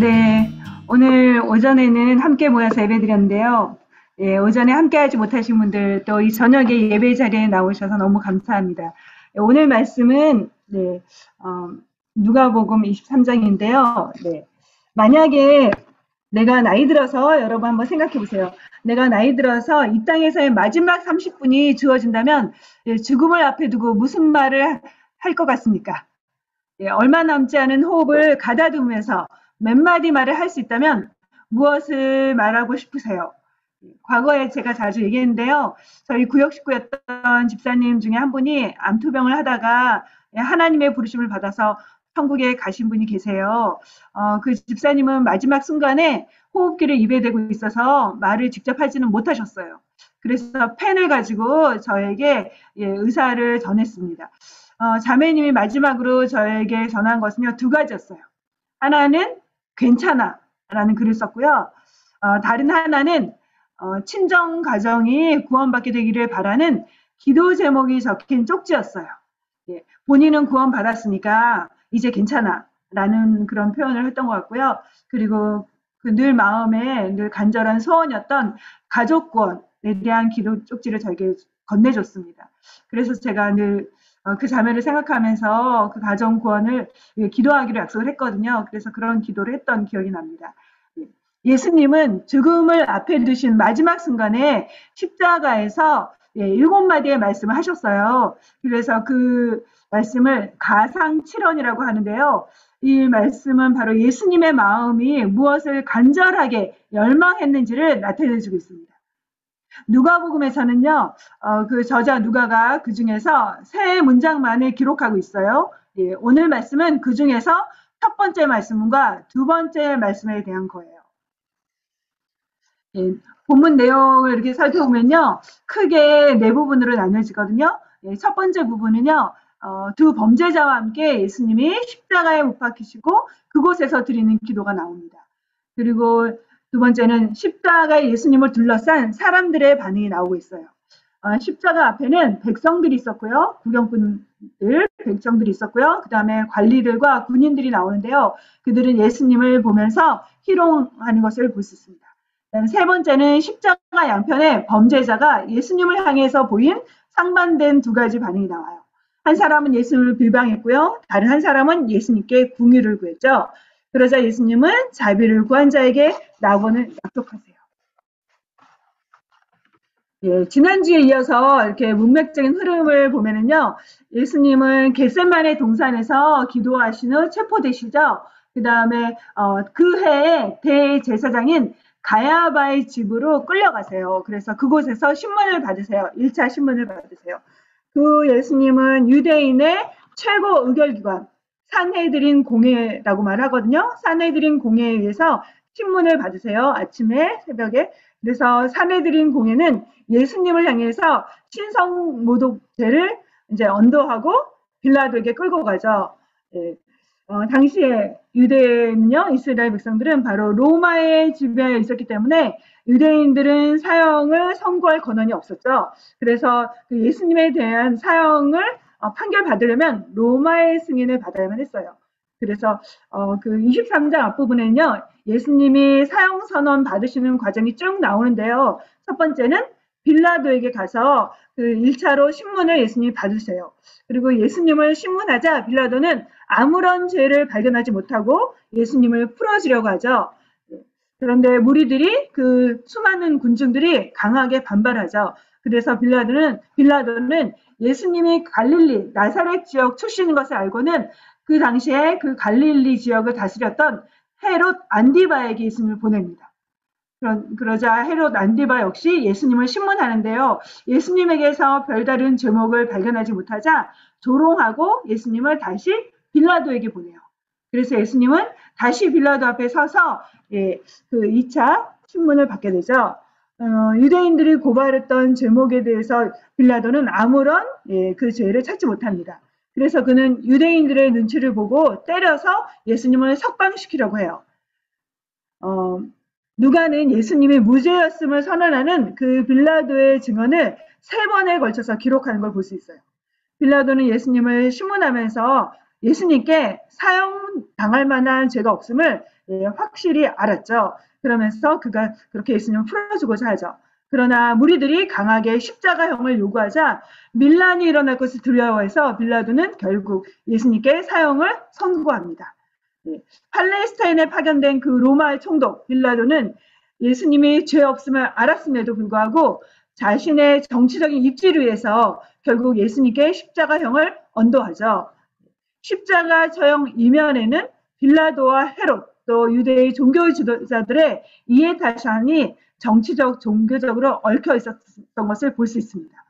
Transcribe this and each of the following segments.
네, 오늘 오전에는 함께 모여서 예배드렸는데요. 예, 오전에 함께하지 못하신 분들 또 이 저녁에 예배 자리에 나오셔서 너무 감사합니다. 예, 오늘 말씀은 어, 누가복음 23장인데요. 만약에 내가 나이 들어서 여러분 한번 생각해 보세요. 내가 나이 들어서 이 땅에서의 마지막 30분이 주어진다면 죽음을 앞에 두고 무슨 말을 할 것 같습니까? 얼마 남지 않은 호흡을 가다듬으면서 몇 마디 말을 할 수 있다면 무엇을 말하고 싶으세요? 과거에 제가 자주 얘기했는데요. 저희 구역 식구였던 집사님 중에 한 분이 암투병을 하다가 하나님의 부르심을 받아서 천국에 가신 분이 계세요. 그 집사님은 마지막 순간에 호흡기를 입에 대고 있어서 말을 직접 하지는 못하셨어요. 그래서 펜을 가지고 저에게 의사를 전했습니다. 자매님이 마지막으로 저에게 전한 것은요, 두 가지였어요. 하나는 괜찮아 라는 글을 썼고요. 다른 하나는 친정 가정이 구원받게 되기를 바라는 기도 제목이 적힌 쪽지였어요. 예, 본인은 구원받았으니까 이제 괜찮아 라는 그런 표현을 했던 것 같고요. 그리고 그 늘 마음에 늘 간절한 소원이었던 가족 구원에 대한 기도 쪽지를 저에게 건네줬습니다. 그래서 제가 늘 그 자매를 생각하면서 그 가정 구원을 기도하기로 약속을 했거든요. 그래서 그런 기도를 했던 기억이 납니다. 예수님은 죽음을 앞에 두신 마지막 순간에 십자가에서 7마디의 말씀을 하셨어요. 그래서 그 말씀을 가상칠언이라고 하는데요. 이 말씀은 바로 예수님의 마음이 무엇을 간절하게 열망했는지를 나타내주고 있습니다. 누가복음에서는요, 그 저자 누가가 그 중에서 세 문장만을 기록하고 있어요. 예, 오늘 말씀은 그 중에서 첫 번째 말씀과 두 번째 말씀에 대한 거예요. 예, 본문 내용을 이렇게 살펴보면요, 크게 네 부분으로 나뉘어지거든요. 예, 첫 번째 부분은요, 두 범죄자와 함께 예수님이 십자가에 못 박히시고 그곳에서 드리는 기도가 나옵니다. 그리고 두 번째는 십자가에 예수님을 둘러싼 사람들의 반응이 나오고 있어요. 십자가 앞에는 백성들이 있었고요. 구경꾼들, 백성들이 있었고요. 그 다음에 관리들과 군인들이 나오는데요. 그들은 예수님을 보면서 희롱하는 것을 볼 수 있습니다. 세 번째는 십자가 양편에 범죄자가 예수님을 향해서 보인 상반된 두 가지 반응이 나와요. 한 사람은 예수님을 비방했고요. 다른 한 사람은 예수님께 궁유를 구했죠. 그러자 예수님은 자비를 구한 자에게 낙원을 약속하세요. 예, 지난주에 이어서 이렇게 문맥적인 흐름을 보면은요, 예수님은 겟세마네 동산에서 기도하신 후 체포되시죠. 그 다음에 그 해에 대제사장인 가야바의 집으로 끌려가세요. 그래서 그곳에서 신문을 받으세요. 1차 신문을 받으세요. 그 예수님은 유대인의 최고 의결기관 산헤드린 공회라고 말하거든요. 산헤드린 공회에 의해서 신문을 받으세요. 아침에 새벽에. 그래서 산헤드린 공회는 예수님을 향해서 신성모독죄를 이제 언도하고 빌라도에게 끌고 가죠. 예. 당시에 유대인요, 이스라엘 백성들은 바로 로마의 지배에 있었기 때문에 유대인들은 사형을 선고할 권한이 없었죠. 그래서 그 예수님에 대한 사형을 판결받으려면 로마의 승인을 받아야만 했어요. 그래서 그 23장 앞부분에는요, 예수님이 사형 선언 받으시는 과정이 쭉 나오는데요. 첫 번째는 빌라도에게 가서 그 1차로 신문을 예수님이 받으세요. 그리고 예수님을 신문하자 빌라도는 아무런 죄를 발견하지 못하고 예수님을 풀어주려고 하죠. 그런데 무리들이 그 수많은 군중들이 강하게 반발하죠. 그래서 빌라도는 예수님이 갈릴리 나사렛 지역 출신인 것을 알고는 그 당시에 그 갈릴리 지역을 다스렸던 헤롯 안디바에게 예수님을 보냅니다. 그러자 헤롯 안디바 역시 예수님을 신문하는데요. 예수님에게서 별다른 제목을 발견하지 못하자 조롱하고 예수님을 다시 빌라도에게 보내요. 그래서 예수님은 다시 빌라도 앞에 서서 그 2차 신문을 받게 되죠. 유대인들이 고발했던 제목에 대해서 빌라도는 아무런 그 죄를 찾지 못합니다. 그래서 그는 유대인들의 눈치를 보고 때려서 예수님을 석방시키려고 해요. 누가는 예수님이 무죄였음을 선언하는 그 빌라도의 증언을 3번에 걸쳐서 기록하는 걸 볼 수 있어요. 빌라도는 예수님을 신문하면서 예수님께 사형 당할 만한 죄가 없음을 확실히 알았죠. 그러면서 그가 그렇게 예수님을 풀어주고자 하죠. 그러나 무리들이 강하게 십자가형을 요구하자 밀란이 일어날 것을 두려워해서 빌라도는 결국 예수님께 사형을 선고합니다. 팔레스타인에 파견된 그 로마의 총독 빌라도는 예수님이 죄 없음을 알았음에도 불구하고 자신의 정치적인 입지를 위해서 결국 예수님께 십자가형을 언도하죠. 십자가 처형 이면에는 빌라도와 헤롯 또 유대의 종교 지도자들의 이해타산이 정치적, 종교적으로 얽혀 있었던 것을 볼 수 있습니다.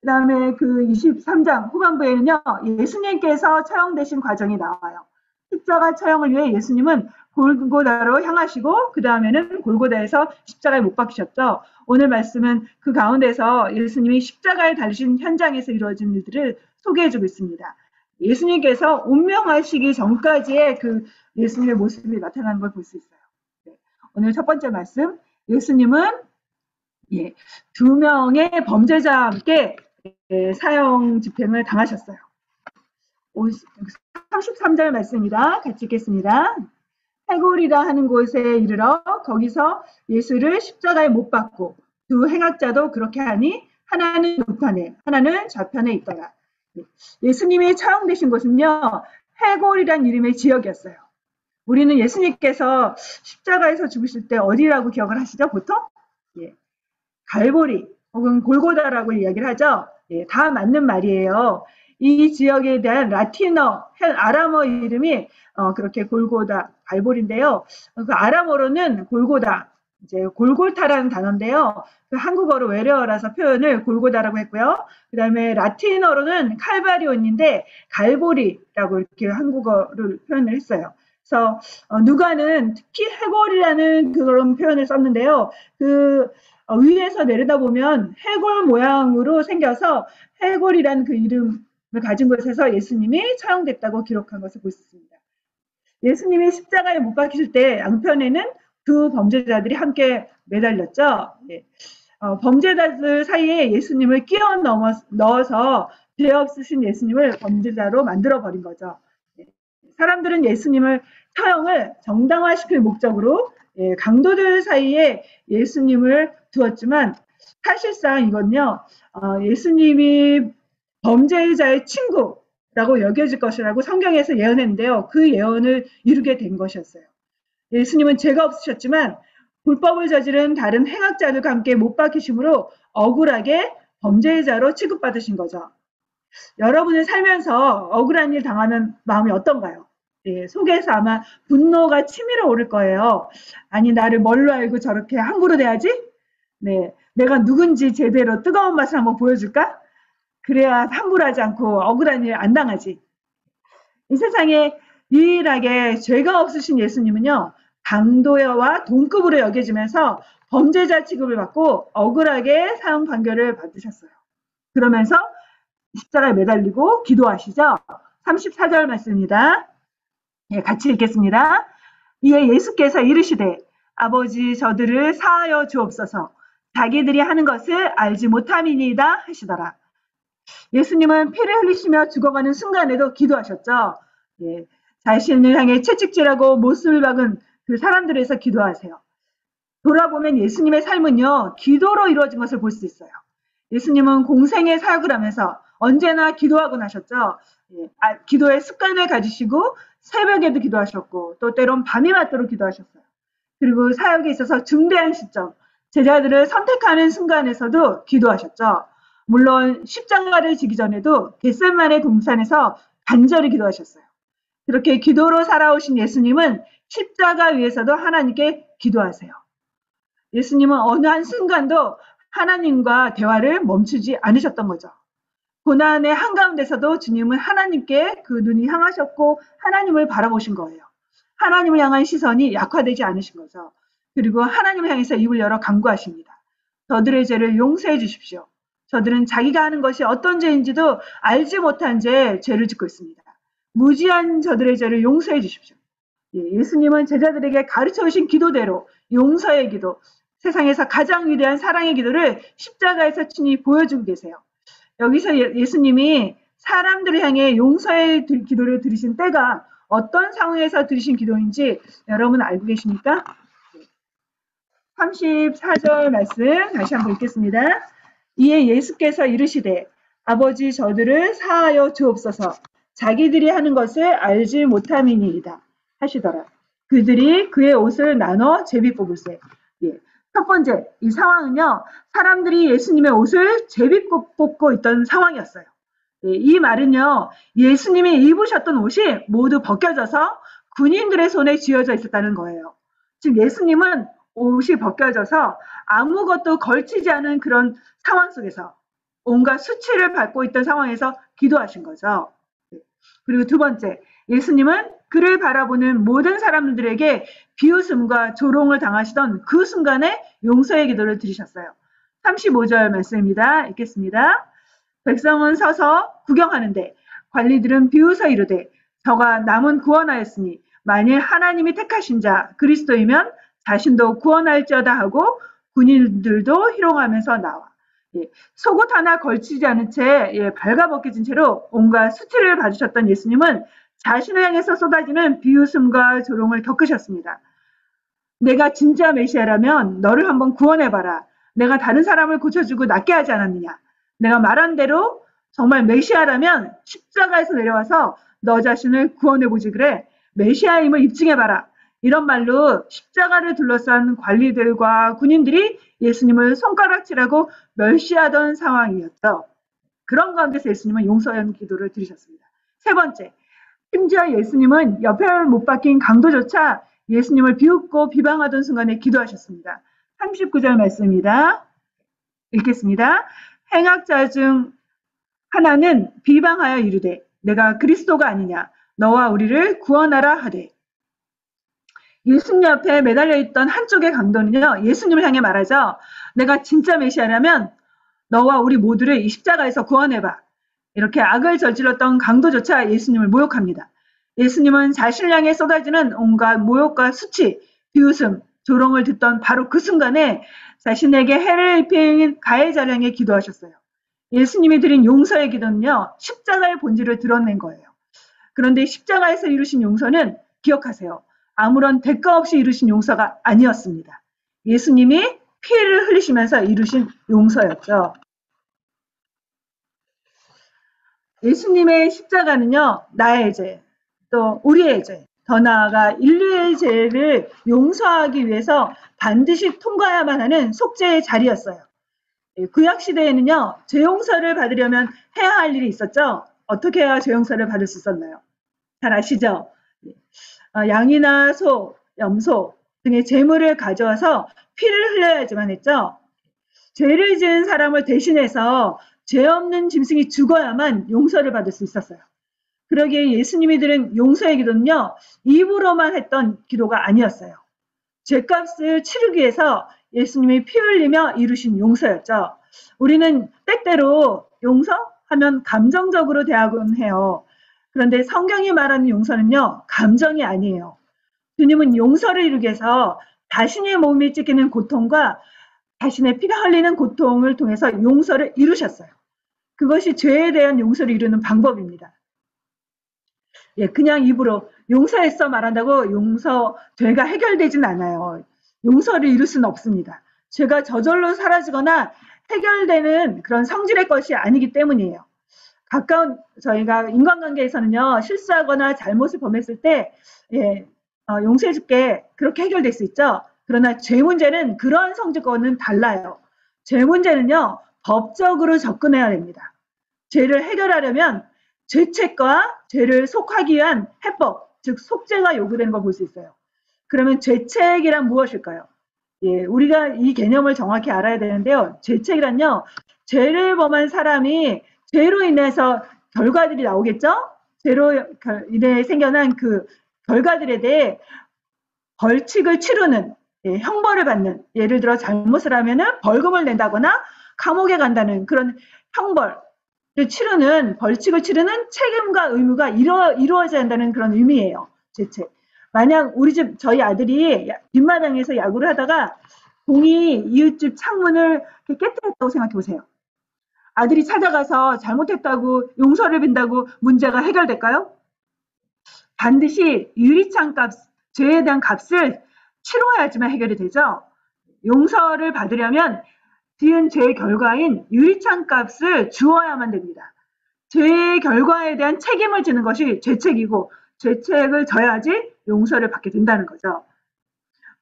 그 다음에 그 23장 후반부에는요, 예수님께서 처형되신 과정이 나와요. 십자가 처형을 위해 예수님은 골고다로 향하시고 그 다음에는 골고다에서 십자가에 못 박히셨죠. 오늘 말씀은 그 가운데서 예수님이 십자가에 달리신 현장에서 이루어진 일들을 소개해주고 있습니다. 예수님께서 운명하시기 전까지의 그 예수님의 모습이 나타나는 걸 볼 수 있어요. 오늘 첫 번째 말씀, 예수님은 2명의 범죄자와 함께 사형 집행을 당하셨어요. 33절 말씀입니다. 같이 읽겠습니다. 해골이라 하는 곳에 이르러 거기서 예수를 십자가에 못 박고 두 행악자도 그렇게 하니 하나는 우편에 하나는 좌편에 있더라. 예수님이 처형되신 곳은요, 해골이란 이름의 지역이었어요. 우리는 예수님께서 십자가에서 죽으실 때 어디라고 기억을 하시죠, 보통? 갈보리 혹은 골고다라고 이야기를 하죠. 다 맞는 말이에요. 이 지역에 대한 라틴어, 아람어 이름이 그렇게 골고다, 갈보리인데요. 그 아람어로는 골고다, 이제 골골타라는 단어인데요. 그 한국어로 외래어라서 표현을 골고다라고 했고요. 그 다음에 라틴어로는 칼바리온인데 갈보리라고 이렇게 한국어를 표현을 했어요. 그래서 누가는 특히 해골이라는 그런 표현을 썼는데요. 그 위에서 내려다보면 해골 모양으로 생겨서 해골이라는 그 이름을 가진 곳에서 예수님이 처형됐다고 기록한 것을 볼 수 있습니다. 예수님이 십자가에 못 박히실 때 양편에는 두 범죄자들이 함께 매달렸죠. 범죄자들 사이에 예수님을 끼워 넣어서 죄 없으신 예수님을 범죄자로 만들어버린 거죠. 사람들은 예수님을 처형을 정당화시킬 목적으로 강도들 사이에 예수님을 두었지만 사실상 이건요, 예수님이 범죄자의 친구라고 여겨질 것이라고 성경에서 예언했는데요. 그 예언을 이루게 된 것이었어요. 예수님은 죄가 없으셨지만 불법을 저지른 다른 행악자들과 함께 못 박히심으로 억울하게 범죄자로 취급받으신 거죠. 여러분은 살면서 억울한 일 당하면 마음이 어떤가요? 속에서 아마 분노가 치밀어 오를 거예요. 아니, 나를 뭘로 알고 저렇게 함부로 대하지? 내가 누군지 제대로 뜨거운 맛을 한번 보여줄까? 그래야 함부로 하지 않고 억울한 일 안 당하지. 이 세상에 유일하게 죄가 없으신 예수님은요, 강도와 동급으로 여겨지면서 범죄자 취급을 받고 억울하게 사형 판결을 받으셨어요. 그러면서 십자가에 매달리고 기도하시죠. 34절 말씀입니다. 같이 읽겠습니다. 이에 예수께서 이르시되 아버지 저들을 사하여 주옵소서 자기들이 하는 것을 알지 못함이니이다 하시더라. 예수님은 피를 흘리시며 죽어가는 순간에도 기도하셨죠. 자신을 향해 채찍질하고 못을 박은 그 사람들을 위해서 기도하세요. 돌아보면 예수님의 삶은요, 기도로 이루어진 것을 볼 수 있어요. 예수님은 공생의 사역을 하면서 언제나 기도하곤 하셨죠. 기도의 습관을 가지시고 새벽에도 기도하셨고 또 때론 밤이 맞도록 기도하셨어요. 그리고 사역에 있어서 중대한 시점, 제자들을 선택하는 순간에서도 기도하셨죠. 물론 십자가를 지기 전에도 겟세마네 동산에서 간절히 기도하셨어요. 그렇게 기도로 살아오신 예수님은 십자가 위에서도 하나님께 기도하세요. 예수님은 어느 한 순간도 하나님과 대화를 멈추지 않으셨던 거죠. 고난의 한가운데서도 주님은 하나님께 그 눈이 향하셨고 하나님을 바라보신 거예요. 하나님을 향한 시선이 약화되지 않으신 거죠. 그리고 하나님을 향해서 입을 열어 간구하십니다. 저들의 죄를 용서해 주십시오. 저들은 자기가 하는 것이 어떤 죄인지도 알지 못한 죄를 짓고 있습니다. 무지한 저들의 죄를 용서해 주십시오. 예수님은 제자들에게 가르쳐 오신 기도대로 용서의 기도, 세상에서 가장 위대한 사랑의 기도를 십자가에서 친히 보여주고 계세요. 여기서 예수님이 사람들을 향해 용서의 기도를 드리신 때가 어떤 상황에서 드리신 기도인지 여러분 알고 계십니까? 34절 말씀 다시 한번 읽겠습니다. 이에 예수께서 이르시되 아버지 저들을 사하여 주옵소서 자기들이 하는 것을 알지 못함이니이다 하시더라. 그들이 그의 옷을 나눠 제비 뽑을세. 예. 첫 번째, 이 상황은요, 사람들이 예수님의 옷을 제비 뽑고 있던 상황이었어요. 예, 이 말은요, 예수님이 입으셨던 옷이 모두 벗겨져서 군인들의 손에 쥐어져 있었다는 거예요. 즉, 예수님은 옷이 벗겨져서 아무것도 걸치지 않은 그런 상황 속에서 온갖 수치를 받고 있던 상황에서 기도하신 거죠. 그리고 두 번째, 예수님은 그를 바라보는 모든 사람들에게 비웃음과 조롱을 당하시던 그 순간에 용서의 기도를 드리셨어요. 35절 말씀입니다. 읽겠습니다. 백성은 서서 구경하는데 관리들은 비웃어 이르되 저가 남은 구원하였으니 만일 하나님이 택하신 자 그리스도이면 자신도 구원할지어다 하고 군인들도 희롱하면서 나와. 예, 속옷 하나 걸치지 않은 채 발가벗겨진 채로 온갖 수치를 받으셨던 예수님은 자신을 향해서 쏟아지는 비웃음과 조롱을 겪으셨습니다. 내가 진짜 메시아라면 너를 한번 구원해봐라. 내가 다른 사람을 고쳐주고 낫게 하지 않았느냐. 내가 말한 대로 정말 메시아라면 십자가에서 내려와서 너 자신을 구원해보지 그래. 메시아임을 입증해봐라. 이런 말로 십자가를 둘러싼 관리들과 군인들이 예수님을 손가락질하고 멸시하던 상황이었죠. 그런 가운데서 예수님은 용서의 기도를 드리셨습니다. 세 번째, 심지어 예수님은 옆에 못 박힌 강도조차 예수님을 비웃고 비방하던 순간에 기도하셨습니다. 39절 말씀입니다. 읽겠습니다. 행악자 중 하나는 비방하여 이르되 내가 그리스도가 아니냐 너와 우리를 구원하라 하되. 예수님 옆에 매달려 있던 한쪽의 강도는요, 예수님을 향해 말하죠. 내가 진짜 메시아라면 너와 우리 모두를 이 십자가에서 구원해봐. 이렇게 악을 저질렀던 강도조차 예수님을 모욕합니다. 예수님은 자신을 향해 쏟아지는 온갖 모욕과 수치, 비웃음, 조롱을 듣던 바로 그 순간에 자신에게 해를 입힌 가해자를 향해 기도하셨어요. 예수님이 드린 용서의 기도는요, 십자가의 본질을 드러낸 거예요. 그런데 십자가에서 이루신 용서는 기억하세요. 아무런 대가 없이 이루신 용서가 아니었습니다. 예수님이 피를 흘리시면서 이루신 용서였죠. 예수님의 십자가는요, 나의 죄, 또 우리의 죄, 더 나아가 인류의 죄를 용서하기 위해서 반드시 통과해야만 하는 속죄의 자리였어요. 구약 시대에는요, 죄 용서를 받으려면 해야 할 일이 있었죠. 어떻게 해야 죄 용서를 받을 수 있었나요? 잘 아시죠? 양이나 소, 염소 등의 제물을 가져와서 피를 흘려야지만 했죠. 죄를 지은 사람을 대신해서 죄 없는 짐승이 죽어야만 용서를 받을 수 있었어요. 그러기에 예수님이 드린 용서의 기도는요, 입으로만 했던 기도가 아니었어요. 죄값을 치르기 위해서 예수님이 피 흘리며 이루신 용서였죠. 우리는 때때로 용서하면 감정적으로 대하곤 해요. 그런데 성경이 말하는 용서는요, 감정이 아니에요. 주님은 용서를 이루기 위해서 자신의 몸이 찢기는 고통과 자신의 피가 흘리는 고통을 통해서 용서를 이루셨어요. 그것이 죄에 대한 용서를 이루는 방법입니다. 예, 그냥 입으로 용서했어 말한다고 죄가 해결되진 않아요. 용서를 이룰 수는 없습니다. 죄가 저절로 사라지거나 해결되는 그런 성질의 것이 아니기 때문이에요. 저희가 인간관계에서는요, 실수하거나 잘못을 범했을 때, 용서해줄게. 그렇게 해결될 수 있죠. 그러나 죄 문제는 그런 성질과는 달라요. 죄 문제는요, 법적으로 접근해야 됩니다. 죄를 해결하려면 죄책과 죄를 속하기 위한 해법, 즉 속죄가 요구되는 걸 볼 수 있어요. 그러면 죄책이란 무엇일까요? 예, 우리가 이 개념을 정확히 알아야 되는데요. 죄책이란요, 죄를 범한 사람이 죄로 인해서 결과들이 나오겠죠? 죄로 인해 생겨난 그 결과들에 대해 벌칙을 치르는, 형벌을 받는, 예를 들어 잘못을 하면은 벌금을 낸다거나 감옥에 간다는 그런 형벌, 벌칙을 치르는 책임과 의무가 이루어져야 한다는 그런 의미예요. 죄책. 만약 저희 아들이 뒷마당에서 야구를 하다가 공이 이웃집 창문을 깨뜨렸다고 생각해 보세요. 아들이 찾아가서 잘못했다고 용서를 빈다고 문제가 해결될까요? 반드시 유리창 값, 죄에 대한 값을 치러야지만 해결이 되죠. 용서를 받으려면 지은 죄의 결과인 유리창 값을 주어야만 됩니다. 죄의 결과에 대한 책임을 지는 것이 죄책이고 죄책을 져야지 용서를 받게 된다는 거죠.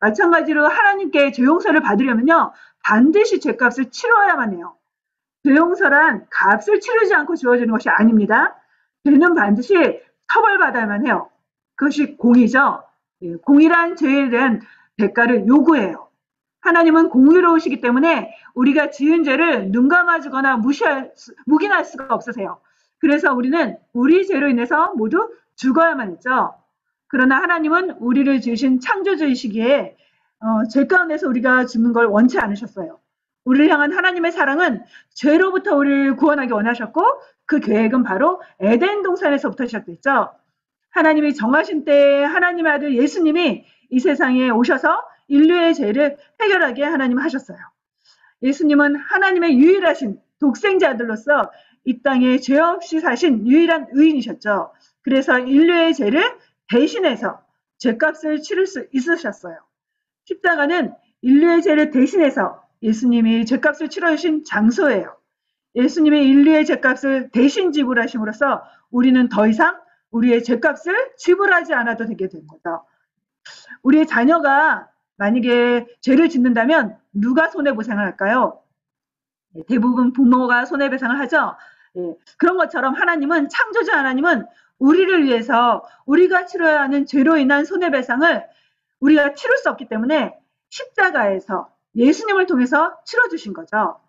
마찬가지로 하나님께 죄 용서를 받으려면요. 반드시 죄값을 치러야만 해요. 죄 용서란 값을 치르지 않고 주어지는 것이 아닙니다. 죄는 반드시 처벌받아야만 해요. 그것이 공의죠. 공의란 죄에 대한 대가를 요구해요. 하나님은 공의로우시기 때문에 우리가 지은 죄를 눈감아주거나 묵인할 수가 없으세요. 그래서 우리는 우리 죄로 인해서 모두 죽어야만 했죠. 그러나 하나님은 우리를 지으신 창조주이시기에 죄 가운데서 우리가 죽는 걸 원치 않으셨어요. 우리를 향한 하나님의 사랑은 죄로부터 우리를 구원하기 원하셨고 그 계획은 바로 에덴 동산에서부터 시작됐죠. 하나님이 정하신 때에 하나님의 아들 예수님이 이 세상에 오셔서 인류의 죄를 해결하게 하나님 하셨어요. 예수님은 하나님의 유일하신 독생자 아들로서 이 땅에 죄 없이 사신 유일한 의인이셨죠. 그래서 인류의 죄를 대신해서 죄값을 치를 수 있으셨어요. 십자가는 인류의 죄를 대신해서 예수님이 죄값을 치러주신 장소예요. 예수님이 인류의 죄값을 대신 지불하심으로써 우리는 더 이상 우리의 죄값을 지불하지 않아도 되게 된 거죠. 우리의 자녀가 만약에 죄를 짓는다면 누가 손해보상을 할까요? 대부분 부모가 손해배상을 하죠. 그런 것처럼 하나님은, 창조주 하나님은 우리를 위해서 우리가 치러야 하는 죄로 인한 손해배상을 우리가 치를 수 없기 때문에 십자가에서 예수님을 통해서 치러주신 거죠.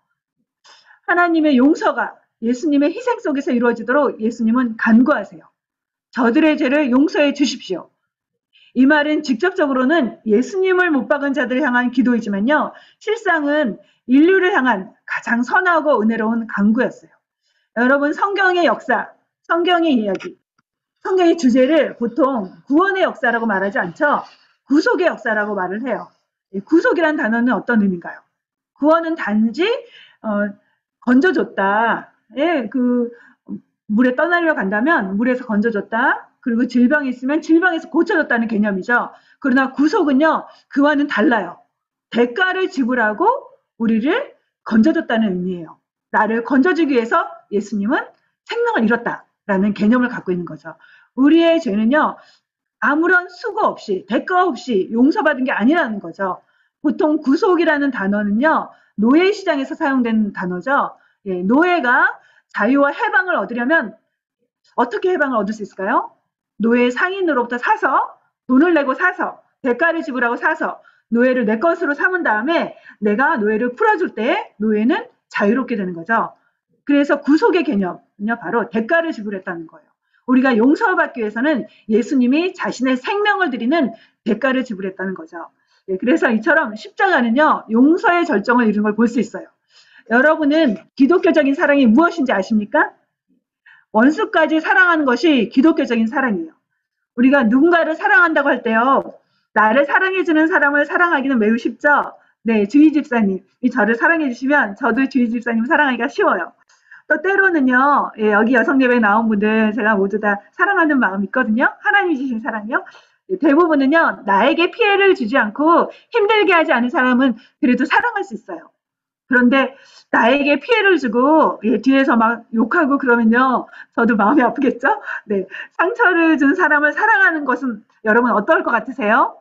하나님의 용서가 예수님의 희생 속에서 이루어지도록 예수님은 간구하세요. 저들의 죄를 용서해 주십시오. 이 말은 직접적으로는 예수님을 못 박은 자들을 향한 기도이지만요. 실상은 인류를 향한 가장 선하고 은혜로운 간구였어요. 여러분, 성경의 역사, 성경의 이야기, 성경의 주제를 보통 구원의 역사라고 말하지 않죠. 구속의 역사라고 말을 해요. 구속이란 단어는 어떤 의미인가요? 구원은 단지 건져줬다. 그 물에 떠나려 간다면 물에서 건져줬다. 그리고 질병이 있으면 질병에서 고쳐줬다는 개념이죠. 그러나 구속은요. 그와는 달라요. 대가를 지불하고 우리를 건져줬다는 의미예요. 나를 건져주기 위해서 예수님은 생명을 잃었다라는 개념을 갖고 있는 거죠. 우리의 죄는요. 아무런 수고 없이 대가 없이 용서받은 게 아니라는 거죠. 보통 구속이라는 단어는요. 노예 시장에서 사용된 단어죠. 노예가 자유와 해방을 얻으려면 어떻게 해방을 얻을 수 있을까요? 노예 상인으로부터 사서 돈을 내고 사서 대가를 지불하고 사서 노예를 내 것으로 삼은 다음에 내가 노예를 풀어줄 때 노예는 자유롭게 되는 거죠. 그래서 구속의 개념은요. 바로 대가를 지불했다는 거예요. 우리가 용서받기 위해서는 예수님이 자신의 생명을 드리는 대가를 지불했다는 거죠. 그래서 이처럼 십자가는요. 용서의 절정을 이룬 걸 볼 수 있어요. 여러분은 기독교적인 사랑이 무엇인지 아십니까? 원수까지 사랑하는 것이 기독교적인 사랑이에요. 우리가 누군가를 사랑한다고 할 때요. 나를 사랑해주는 사람을 사랑하기는 매우 쉽죠. 네, 주희 집사님이 저를 사랑해주시면 저도 주희 집사님 사랑하기가 쉬워요. 또 때로는요. 여기 여성예배에 나온 분들 제가 모두 다 사랑하는 마음이 있거든요. 하나님이 주신 사랑이요. 대부분은요. 나에게 피해를 주지 않고 힘들게 하지 않은 사람은 그래도 사랑할 수 있어요. 그런데 나에게 피해를 주고 뒤에서 막 욕하고 그러면요. 저도 마음이 아프겠죠? 네, 상처를 준 사람을 사랑하는 것은 여러분 어떨 것 같으세요?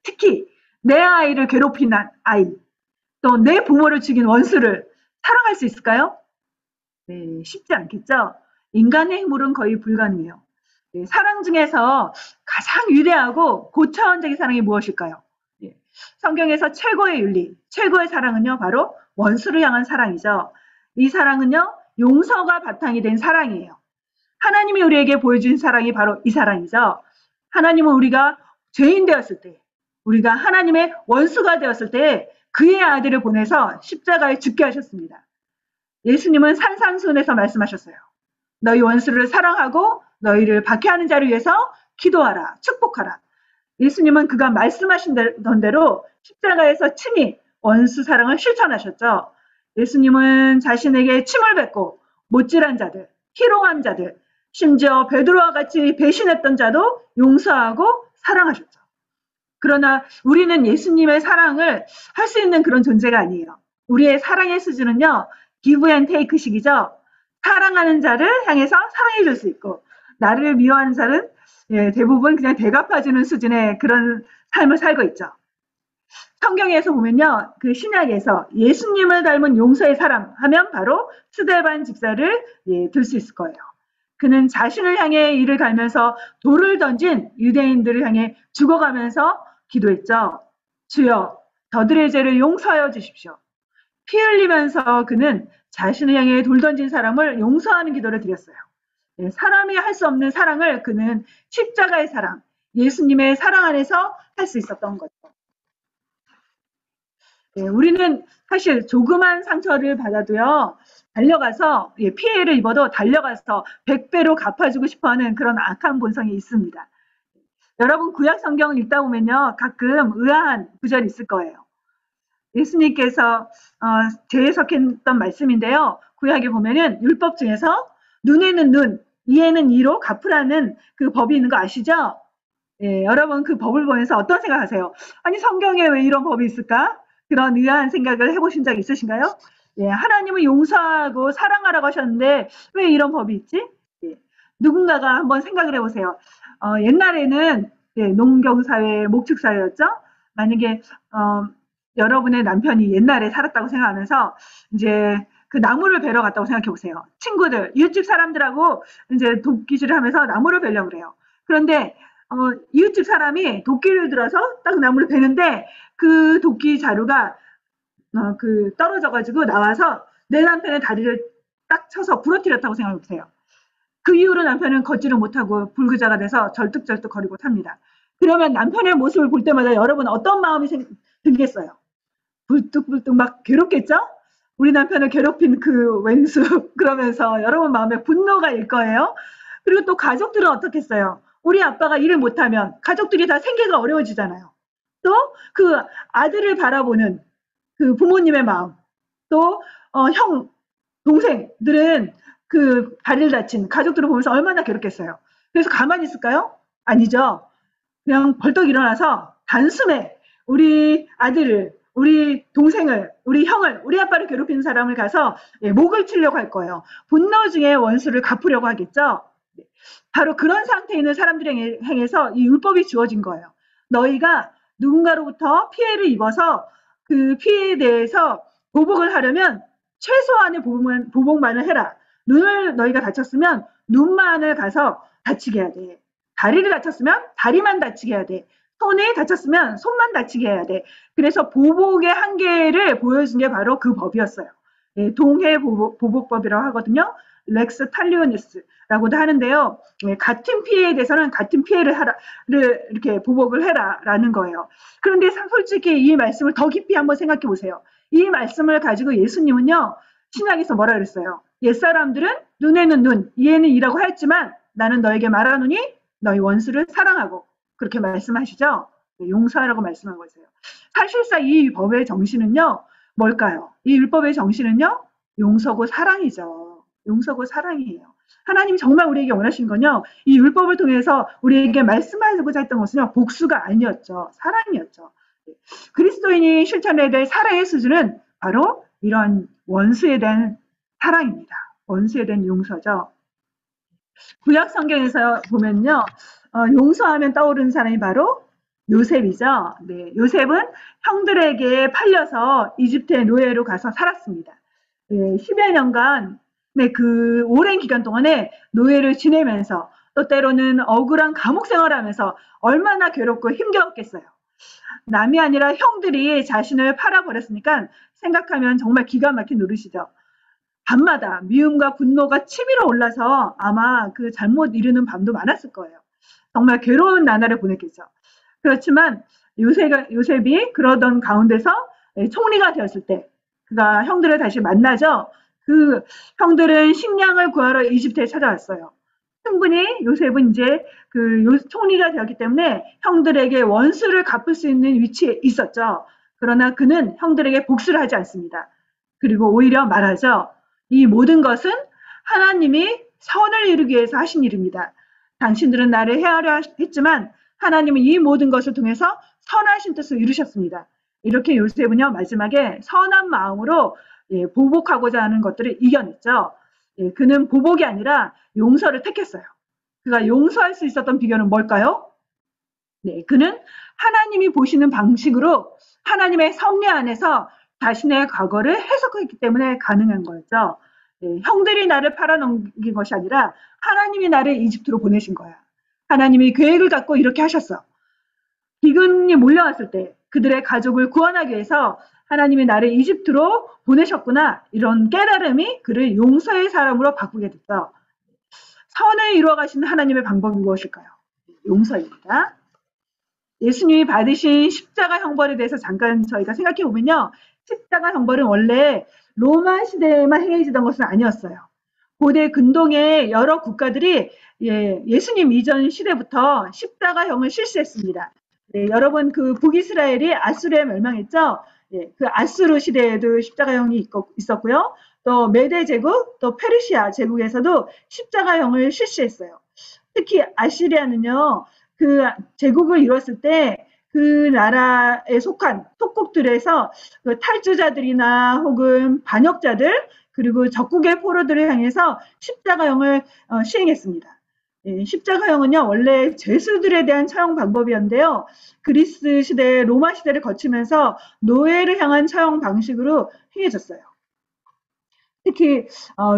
특히 내 아이를 괴롭힌 아이, 또 내 부모를 죽인 원수를 사랑할 수 있을까요? 네, 쉽지 않겠죠? 인간의 힘으로는 거의 불가능해요. 네, 사랑 중에서 가장 위대하고 고차원적인 사랑이 무엇일까요? 성경에서 최고의 윤리, 최고의 사랑은요, 바로 원수를 향한 사랑이죠. 이 사랑은요, 용서가 바탕이 된 사랑이에요. 하나님이 우리에게 보여준 사랑이 바로 이 사랑이죠. 하나님은 우리가 죄인 되었을 때, 우리가 하나님의 원수가 되었을 때 그의 아들을 보내서 십자가에 죽게 하셨습니다. 예수님은 산상수훈에서 말씀하셨어요. 너희 원수를 사랑하고 너희를 박해하는 자를 위해서 기도하라, 축복하라. 예수님은 그가 말씀하신 대로 십자가에서 친히 원수 사랑을 실천하셨죠. 예수님은 자신에게 침을 뱉고 못질한 자들, 희롱한 자들, 심지어 베드로와 같이 배신했던 자도 용서하고 사랑하셨죠. 그러나 우리는 예수님의 사랑을 할 수 있는 그런 존재가 아니에요. 우리의 사랑의 수준은요, give and take식이죠. 사랑하는 자를 향해서 사랑해 줄 수 있고, 나를 미워하는 자는 대부분 그냥 대갚아주는 수준의 그런 삶을 살고 있죠. 성경에서 보면요, 그 신약에서 예수님을 닮은 용서의 사람 하면 바로 스데반 집사를 들 수 있을 거예요. 그는 자신을 향해 이를 갈면서 돌을 던진 유대인들을 향해 죽어가면서 기도했죠. 주여, 저들의 죄를 용서하여 주십시오. 피 흘리면서 그는 자신을 향해 돌 던진 사람을 용서하는 기도를 드렸어요. 사람이 할 수 없는 사랑을 그는 십자가의 사랑, 예수님의 사랑 안에서 할 수 있었던 거죠. 우리는 사실 조그만 상처를 받아도요, 달려가서, 피해를 입어도 달려가서 100배로 갚아주고 싶어 하는 그런 악한 본성이 있습니다. 여러분, 구약 성경을 읽다 보면요, 가끔 의아한 구절이 있을 거예요. 예수님께서 재해석했던 말씀인데요. 구약에 보면은 율법 중에서 눈에는 눈, 이에는 이로 갚으라는 그 법이 있는 거 아시죠? 여러분 그 법을 보면서 어떤 생각하세요? 아니 성경에 왜 이런 법이 있을까? 그런 의아한 생각을 해보신 적 있으신가요? 하나님은 용서하고 사랑하라고 하셨는데 왜 이런 법이 있지? 누군가가 한번 생각을 해보세요. 옛날에는 농경사회, 목축사회였죠. 만약에 여러분의 남편이 옛날에 살았다고 생각하면서 이제 그 나무를 베러 갔다고 생각해 보세요. 친구들, 이웃집 사람들하고 이제 도끼질을 하면서 나무를 베려고 그래요. 그런데 이웃집 사람이 도끼를 들어서 딱 나무를 베는데 그 도끼 자루가 떨어져가지고 나와서 내 남편의 다리를 딱 쳐서 부러뜨렸다고 생각해 보세요. 그 이후로 남편은 걷지를 못하고 불구자가 돼서 절뚝절뚝 거리고 삽니다. 그러면 남편의 모습을 볼 때마다 여러분 어떤 마음이 들겠어요? 불뚝불뚝 막 괴롭겠죠? 우리 남편을 괴롭힌 그 왼수 그러면서 여러분 마음에 분노가 일 거예요. 그리고 또 가족들은 어떻겠어요? 우리 아빠가 일을 못하면 가족들이 다 생계가 어려워지잖아요. 또 그 아들을 바라보는 그 부모님의 마음, 또 형, 동생들은 그 다리를 다친 가족들을 보면서 얼마나 괴롭겠어요. 그래서 가만히 있을까요? 아니죠. 그냥 벌떡 일어나서 단숨에 우리 아들을, 우리 동생을, 우리 형을, 우리 아빠를 괴롭히는 사람을 가서 목을 치려고 할 거예요. 분노 중에 원수를 갚으려고 하겠죠. 바로 그런 상태에 있는 사람들에 행해서 이 율법이 주어진 거예요. 너희가 누군가로부터 피해를 입어서 그 피해에 대해서 보복을 하려면 최소한의 보복만을 해라. 눈을 너희가 다쳤으면 눈만을 가서 다치게 해야 돼. 다리를 다쳤으면 다리만 다치게 해야 돼. 손이 다쳤으면 손만 다치게 해야 돼. 그래서 보복의 한계를 보여준 게 바로 그 법이었어요. 동해 보복법이라고 하거든요. 렉스 탈리오니스라고도 하는데요. 같은 피해에 대해서는 같은 피해를 이렇게 보복을 해라라는 거예요. 그런데 솔직히 이 말씀을 더 깊이 한번 생각해 보세요. 이 말씀을 가지고 예수님은요. 신약에서 뭐라 그랬어요? 옛사람들은 눈에는 눈, 이에는 이라고 하였지만 나는 너에게 말하노니 너희 원수를 사랑하고 그렇게 말씀하시죠? 용서하라고 말씀한 거세요. 사실상 이 법의 정신은요. 뭘까요? 이 율법의 정신은요. 용서고 사랑이죠. 용서고 사랑이에요. 하나님이 정말 우리에게 원하시는 건요. 이 율법을 통해서 우리에게 말씀하고자 했던 것은요. 복수가 아니었죠. 사랑이었죠. 그리스도인이 실천해야 될 사랑의 수준은 바로 이런 원수에 대한 사랑입니다. 원수에 대한 용서죠. 구약 성경에서 보면요. 용서하면 떠오르는 사람이 바로 요셉이죠. 네, 요셉은 형들에게 팔려서 이집트의 노예로 가서 살았습니다. 10여 년간 그 오랜 기간 동안에 노예를 지내면서 또 때로는 억울한 감옥 생활하면서 얼마나 괴롭고 힘겨웠겠어요. 남이 아니라 형들이 자신을 팔아버렸으니까 생각하면 정말 기가 막힌 노릇이죠. 밤마다 미움과 분노가 치밀어 올라서 아마 그 잘못 이루는 밤도 많았을 거예요. 정말 괴로운 나날을 보냈겠죠. 그렇지만 요셉이 그러던 가운데서 총리가 되었을 때 그가 형들을 다시 만나죠. 그 형들은 식량을 구하러 이집트에 찾아왔어요. 충분히 요셉은 이제 총리가 되었기 때문에 형들에게 원수를 갚을 수 있는 위치에 있었죠. 그러나 그는 형들에게 복수를 하지 않습니다. 그리고 오히려 말하죠. 이 모든 것은 하나님이 선을 이루기 위해서 하신 일입니다. 당신들은 나를 해하려 했지만 하나님은 이 모든 것을 통해서 선하신 뜻을 이루셨습니다. 이렇게 요셉은요, 마지막에 선한 마음으로 보복하고자 하는 것들을 이겨냈죠. 그는 보복이 아니라 용서를 택했어요. 그가 용서할 수 있었던 비결은 뭘까요? 네, 그는 하나님이 보시는 방식으로 하나님의 섭리 안에서 자신의 과거를 해석했기 때문에 가능한 거였죠. 형들이 나를 팔아넘긴 것이 아니라 하나님이 나를 이집트로 보내신 거야. 하나님이 계획을 갖고 이렇게 하셨어. 기근이 몰려왔을 때 그들의 가족을 구원하기 위해서 하나님이 나를 이집트로 보내셨구나. 이런 깨달음이 그를 용서의 사람으로 바꾸게 됐죠. 선을 이루어 가시는 하나님의 방법이 무엇일까요? 용서입니다. 예수님이 받으신 십자가 형벌에 대해서 잠깐 저희가 생각해 보면요. 십자가 형벌은 원래 로마 시대에만 행해지던 것은 아니었어요. 고대 근동의 여러 국가들이 예수님 이전 시대부터 십자가형을 실시했습니다. 여러분 그 북이스라엘이 아수르에 멸망했죠. 그 아수르 시대에도 십자가형이 있었고요. 또 메데 제국, 또 페르시아 제국에서도 십자가형을 실시했어요. 특히 아시리아는요. 그 제국을 이뤘을 때 그 나라에 속한 속국들에서 그 탈주자들이나 혹은 반역자들 그리고 적국의 포로들을 향해서 십자가형을 시행했습니다. 십자가형은요 원래 죄수들에 대한 처형 방법이었는데요. 그리스 시대, 로마 시대를 거치면서 노예를 향한 처형 방식으로 행해졌어요. 특히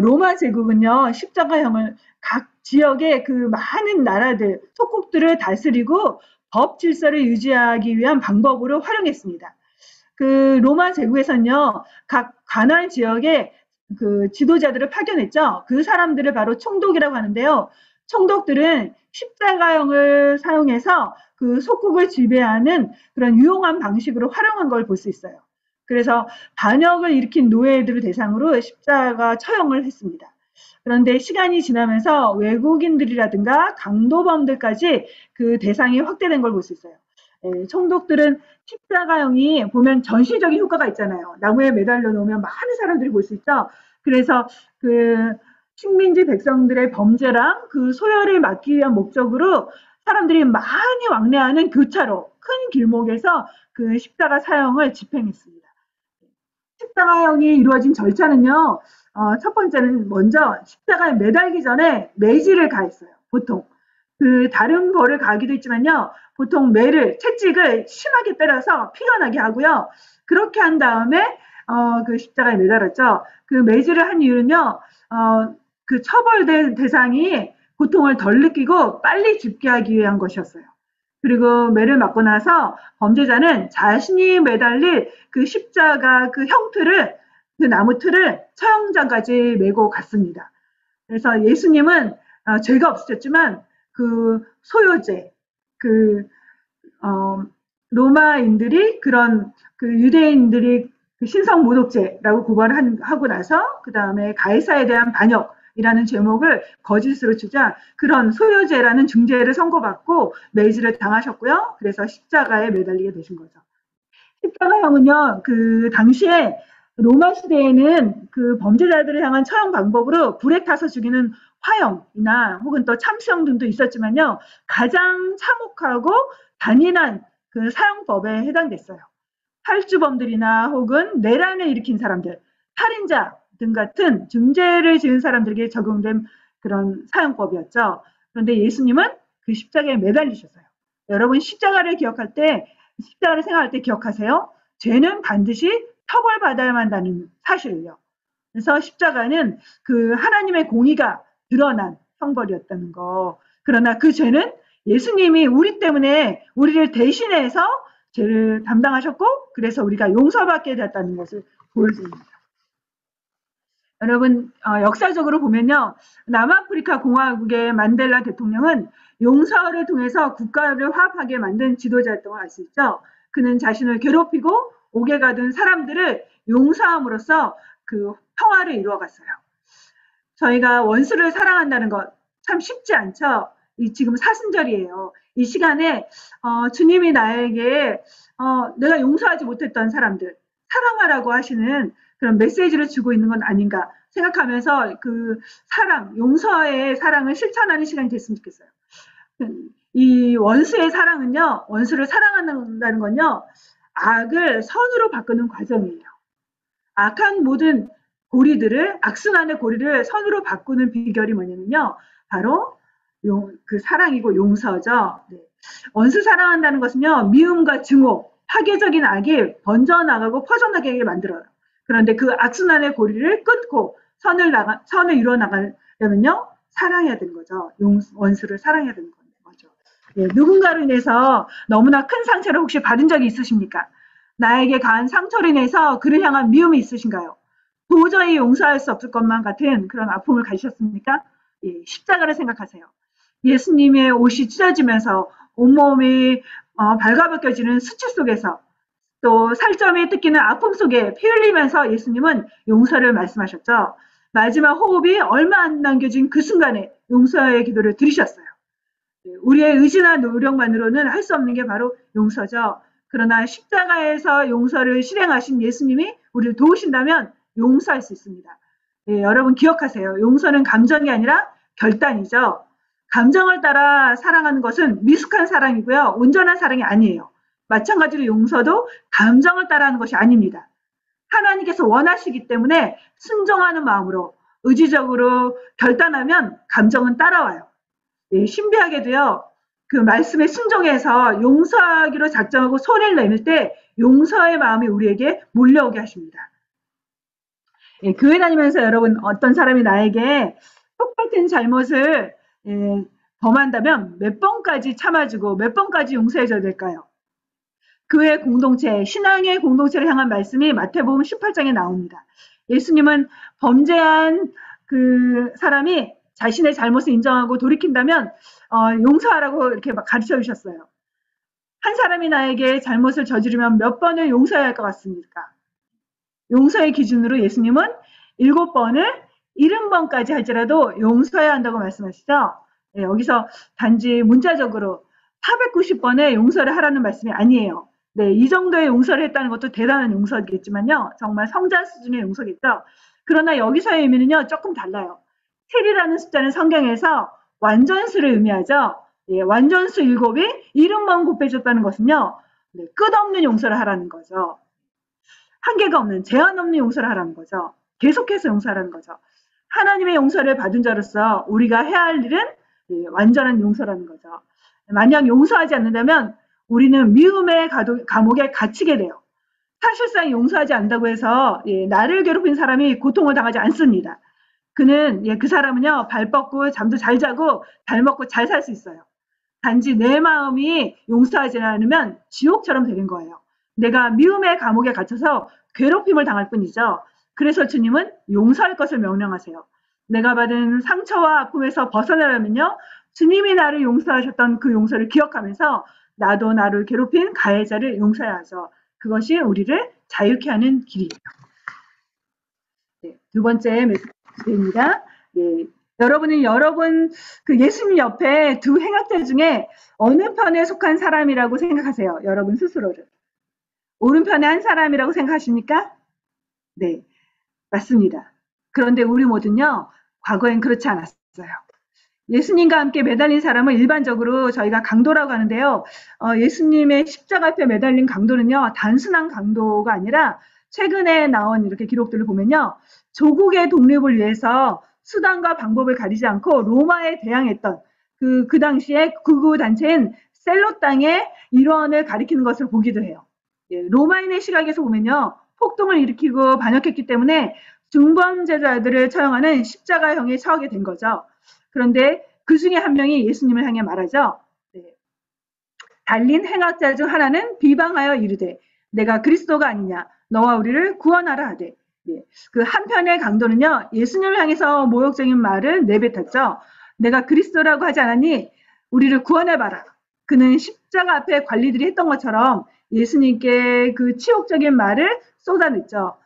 로마 제국은요 십자가형을 각 지역의 그 많은 나라들, 속국들을 다스리고 법 질서를 유지하기 위한 방법으로 활용했습니다. 그 로마 제국에서는요, 각 관할 지역에 그 지도자들을 파견했죠. 그 사람들을 바로 총독이라고 하는데요. 총독들은 십자가형을 사용해서 그 속국을 지배하는 그런 유용한 방식으로 활용한 걸 볼 수 있어요. 그래서 반역을 일으킨 노예들을 대상으로 십자가 처형을 했습니다. 그런데 시간이 지나면서 외국인들이라든가 강도범들까지 그 대상이 확대된 걸 볼 수 있어요. 총독들은 십자가형이 보면 전시적인 효과가 있잖아요. 나무에 매달려 놓으면 많은 사람들이 볼 수 있죠. 그래서 그 식민지 백성들의 범죄랑 그 소열을 막기 위한 목적으로 사람들이 많이 왕래하는 교차로 큰 길목에서 그 십자가 사형을 집행했습니다. 십자가형이 이루어진 절차는요. 첫 번째는 먼저 십자가에 매달기 전에 매질을 가했어요. 보통. 그 다른 벌을 가기도 있지만요. 보통 매를 채찍을 심하게 때려서 피가 나게 하고요. 그렇게 한 다음에 그 십자가에 매달았죠. 그 매질을 한 이유는요. 그 처벌된 대상이 고통을 덜 느끼고 빨리 죽게 하기 위한 것이었어요. 그리고 매를 맞고 나서 범죄자는 자신이 매달릴 그 십자가 그 형틀을 그 나무 틀을 처형장까지 메고 갔습니다. 그래서 예수님은 죄가 없으셨지만 그 소요죄, 그 로마인들이 그런 그 유대인들이 그 신성 모독죄라고 고발을 하고 나서 그 다음에 가이사에 대한 반역이라는 제목을 거짓으로 주자 그런 소요죄라는 중죄를 선고받고 매질을 당하셨고요. 그래서 십자가에 매달리게 되신 거죠. 십자가형은요, 그 당시에 로마 시대에는 그 범죄자들을 향한 처형 방법으로 불에 타서 죽이는 화형이나 혹은 또 참수형 등도 있었지만요, 가장 참혹하고 잔인한 그 사형법에 해당됐어요. 탈주범들이나 혹은 내란을 일으킨 사람들, 살인자 등 같은 중죄를 지은 사람들에게 적용된 그런 사형법이었죠. 그런데 예수님은 그 십자가에 매달리셨어요. 여러분 십자가를 기억할 때, 십자가를 생각할 때 기억하세요. 죄는 반드시 처벌받아야만 한다는 사실을요. 그래서 십자가는 그 하나님의 공의가 드러난 형벌이었다는 거. 그러나 그 죄는 예수님이 우리 때문에 우리를 대신해서 죄를 담당하셨고 그래서 우리가 용서받게 됐다는 것을 보여줍니다. 여러분 역사적으로 보면요. 남아프리카 공화국의 만델라 대통령은 용서를 통해서 국가를 화합하게 만든 지도자였던 걸 알 수 있죠. 그는 자신을 괴롭히고 옥에 가둔 사람들을 용서함으로써 그 평화를 이루어갔어요. 저희가 원수를 사랑한다는 것 참 쉽지 않죠. 지금 사순절이에요. 이 시간에 주님이 나에게 내가 용서하지 못했던 사람들 사랑하라고 하시는 그런 메시지를 주고 있는 건 아닌가 생각하면서 그 사랑, 용서의 사랑을 실천하는 시간이 됐으면 좋겠어요. 이 원수의 사랑은요, 원수를 사랑한다는 건요, 악을 선으로 바꾸는 과정이에요. 악한 모든 고리들을, 악순환의 고리를 선으로 바꾸는 비결이 뭐냐면요, 바로 그 사랑이고 용서죠. 네. 원수 사랑한다는 것은요, 미움과 증오, 파괴적인 악이 번져나가고 퍼져나가게 만들어요. 그런데 그 악순환의 고리를 끊고 선을 이루어 나가려면요, 사랑해야 되는 거죠. 원수를 사랑해야 되는 거죠. 네, 누군가로 인해서 너무나 큰 상처를 혹시 받은 적이 있으십니까? 나에게 가한 상처로 인해서 그를 향한 미움이 있으신가요? 도저히 용서할 수 없을 것만 같은 그런 아픔을 가지셨습니까? 예, 십자가를 생각하세요. 예수님의 옷이 찢어지면서 온몸이 발가벗겨지는 수치 속에서 또 살점이 뜯기는 아픔 속에 피 흘리면서 예수님은 용서를 말씀하셨죠. 마지막 호흡이 얼마 안 남겨진 그 순간에 용서의 기도를 드리셨어요. 우리의 의지나 노력만으로는 할 수 없는 게 바로 용서죠. 그러나 십자가에서 용서를 실행하신 예수님이 우리를 도우신다면 용서할 수 있습니다. 예, 여러분 기억하세요. 용서는 감정이 아니라 결단이죠. 감정을 따라 사랑하는 것은 미숙한 사랑이고요. 온전한 사랑이 아니에요. 마찬가지로 용서도 감정을 따라하는 것이 아닙니다. 하나님께서 원하시기 때문에 순종하는 마음으로 의지적으로 결단하면 감정은 따라와요. 예, 신비하게도요. 그 말씀에 순종해서 용서하기로 작정하고 손을 내밀 때 용서의 마음이 우리에게 몰려오게 하십니다. 예, 교회 다니면서 여러분 어떤 사람이 나에게 똑같은 잘못을 범한다면 몇 번까지 참아주고 몇 번까지 용서해줘야 될까요? 교회 공동체, 신앙의 공동체를 향한 말씀이 마태복음 18장에 나옵니다. 예수님은 범죄한 그 사람이 자신의 잘못을 인정하고 돌이킨다면 용서하라고 이렇게 가르쳐 주셨어요. 한 사람이 나에게 잘못을 저지르면 몇 번을 용서해야 할 것 같습니까? 용서의 기준으로 예수님은 7번을 70번까지 할지라도 용서해야 한다고 말씀하시죠. 네, 여기서 단지 문자적으로 490번의 용서를 하라는 말씀이 아니에요. 네, 이 정도의 용서를 했다는 것도 대단한 용서겠지만요. 정말 성자 수준의 용서겠죠. 그러나 여기서의 의미는요. 조금 달라요. 7이라는 숫자는 성경에서 완전수를 의미하죠. 예, 완전수 7이 70번 곱해줬다는 것은요. 네, 끝없는 용서를 하라는 거죠. 한계가 없는, 제한 없는 용서를 하라는 거죠. 계속해서 용서하라는 거죠. 하나님의 용서를 받은 자로서 우리가 해야 할 일은 완전한 용서라는 거죠. 만약 용서하지 않는다면 우리는 미움의 감옥에 갇히게 돼요. 사실상 용서하지 않는다고 해서 나를 괴롭힌 사람이 고통을 당하지 않습니다. 그 사람은요, 발 뻗고 잠도 잘 자고 잘 먹고 잘 살 수 있어요. 단지 내 마음이 용서하지 않으면 지옥처럼 되는 거예요. 내가 미움의 감옥에 갇혀서 괴롭힘을 당할 뿐이죠. 그래서 주님은 용서할 것을 명령하세요. 내가 받은 상처와 아픔에서 벗어나려면요. 주님이 나를 용서하셨던 그 용서를 기억하면서 나도 나를 괴롭힌 가해자를 용서해야 하죠. 그것이 우리를 자유케 하는 길이에요. 네, 두 번째 메시지입니다. 네, 여러분 그 예수님 옆에 두 행악자 중에 어느 편에 속한 사람이라고 생각하세요? 여러분 스스로를. 오른편에 한 사람이라고 생각하십니까? 네, 맞습니다. 그런데 우리 모두는요, 과거엔 그렇지 않았어요. 예수님과 함께 매달린 사람을 일반적으로 저희가 강도라고 하는데요. 예수님의 십자가 앞에 매달린 강도는요, 단순한 강도가 아니라 최근에 나온 이렇게 기록들을 보면요. 조국의 독립을 위해서 수단과 방법을 가리지 않고 로마에 대항했던 그 당시에 극우 단체인 셀로 땅의 일원을 가리키는 것을 보기도 해요. 예, 로마인의 시각에서 보면요. 폭동을 일으키고 반역했기 때문에 중범죄자들을 처형하는 십자가형에 처하게 된 거죠. 그런데 그 중에 한 명이 예수님을 향해 말하죠. 네. 달린 행악자 중 하나는 비방하여 이르되 내가 그리스도가 아니냐 너와 우리를 구원하라 하되 예. 그 한편의 강도는요. 예수님을 향해서 모욕적인 말을 내뱉었죠. 내가 그리스도라고 하지 않았니? 우리를 구원해봐라. 그는 십자가 앞에 관리들이 했던 것처럼 예수님께 그 치욕적인 말을 쏟아냈죠.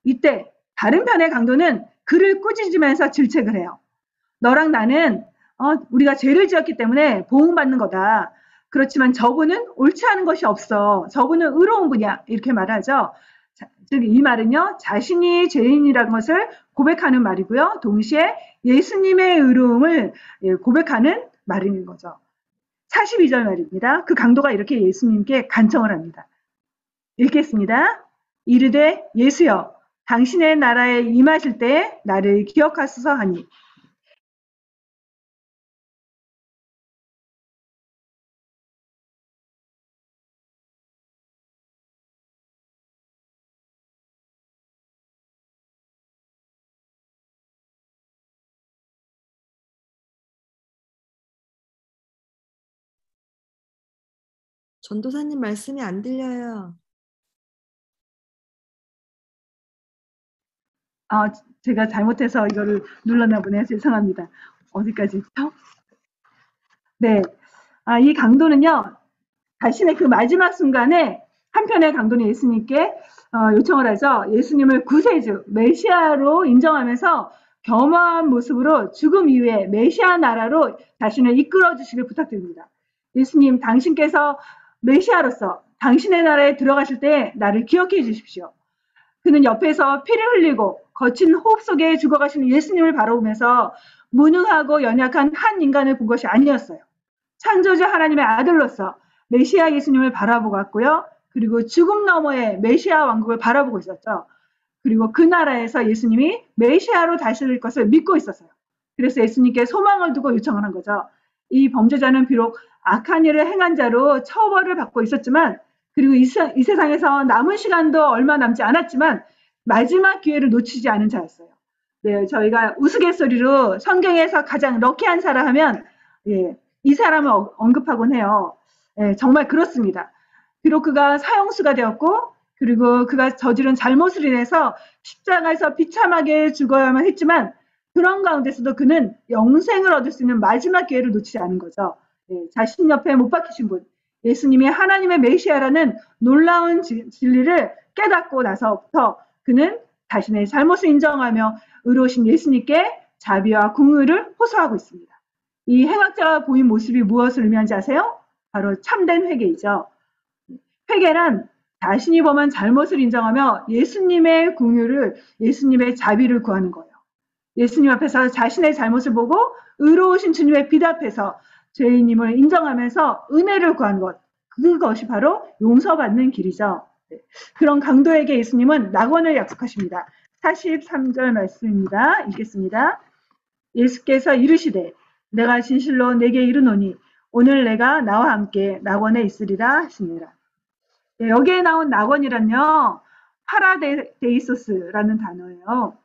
이때 다른 편의 강도는 그를 꾸짖으면서 질책을 해요. 너랑 나는 우리가 죄를 지었기 때문에 보응받는 거다. 그렇지만 저분은 옳지 않은 것이 없어. 저분은 의로운 분이야. 이렇게 말하죠. 즉 이 말은요, 자신이 죄인이라는 것을 고백하는 말이고요. 동시에 예수님의 의로움을 고백하는 말인 거죠. 42절 말입니다. 그 강도가 이렇게 예수님께 간청을 합니다. 읽겠습니다. 이르되 예수여 당신의 나라에 임하실 때에 나를 기억하소서 하니. 전도사님 말씀이 안 들려요. 제가 잘못해서 이거를 눌렀나 보네요. 죄송합니다. 어디까지 있죠? 네. 이 강도는요, 자신의 그 마지막 순간에 한편의 강도는 예수님께 요청을 하죠. 예수님을 구세주, 메시아로 인정하면서 겸허한 모습으로 죽음 이후에 메시아 나라로 자신을 이끌어 주시길 부탁드립니다. 예수님, 당신께서 메시아로서 당신의 나라에 들어가실 때 나를 기억해 주십시오. 그는 옆에서 피를 흘리고 거친 호흡 속에 죽어가시는 예수님을 바라보면서 무능하고 연약한 한 인간을 본 것이 아니었어요. 창조자 하나님의 아들로서 메시아 예수님을 바라보고 왔고요. 그리고 죽음 너머의 메시아 왕국을 바라보고 있었죠. 그리고 그 나라에서 예수님이 메시아로 다스릴 것을 믿고 있었어요. 그래서 예수님께 소망을 두고 요청을 한 거죠. 이 범죄자는 비록 악한 일을 행한 자로 처벌을 받고 있었지만, 그리고 이 세상에서 남은 시간도 얼마 남지 않았지만 마지막 기회를 놓치지 않은 자였어요. 네, 저희가 우스갯소리로 성경에서 가장 럭키한 사람 하면 이 사람을 언급하곤 해요. 정말 그렇습니다. 비록 그가 사형수가 되었고, 그리고 그가 저지른 잘못을 인해서 십자가에서 비참하게 죽어야만 했지만, 그런 가운데서도 그는 영생을 얻을 수 있는 마지막 기회를 놓치지 않은 거죠. 자신 옆에 못 박히신 분, 예수님이 하나님의 메시아라는 놀라운 진리를 깨닫고 나서부터 그는 자신의 잘못을 인정하며 의로우신 예수님께 자비와 긍휼을 호소하고 있습니다. 이 행악자가 보인 모습이 무엇을 의미하는지 아세요? 바로 참된 회개이죠. 회개란 자신이 범한 잘못을 인정하며 예수님의 긍휼을, 예수님의 자비를 구하는 거예요. 예수님 앞에서 자신의 잘못을 보고 의로우신 주님의 빛 앞에서 죄인임을 인정하면서 은혜를 구하는 것, 그것이 바로 용서받는 길이죠. 그런 강도에게 예수님은 낙원을 약속하십니다. 43절 말씀입니다. 읽겠습니다. 예수께서 이르시되 내가 진실로 내게 이르노니 오늘 내가 나와 함께 낙원에 있으리라 하시니라. 여기에 나온 낙원이란요, 파라데이소스라는 단어예요.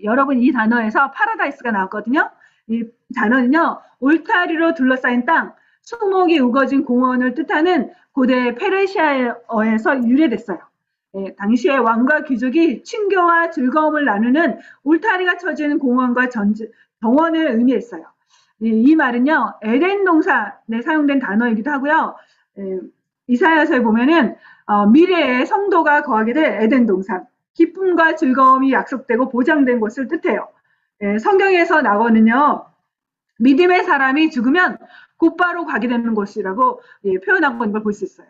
여러분, 이 단어에서 파라다이스가 나왔거든요. 이 단어는요, 울타리로 둘러싸인 땅, 수목이 우거진 공원을 뜻하는 고대 페르시아어에서 유래됐어요. 당시에 왕과 귀족이 친교와 즐거움을 나누는 울타리가 쳐지는 공원과 정원을 의미했어요. 이 말은요, 에덴 동산에 사용된 단어이기도 하고요. 이사야서에 보면은 미래의 성도가 거하게 될 에덴 동산, 기쁨과 즐거움이 약속되고 보장된 곳을 뜻해요. 성경에서 낙원은요, 믿음의 사람이 죽으면 곧바로 가게 되는 곳이라고 표현한 걸 볼 수 있어요.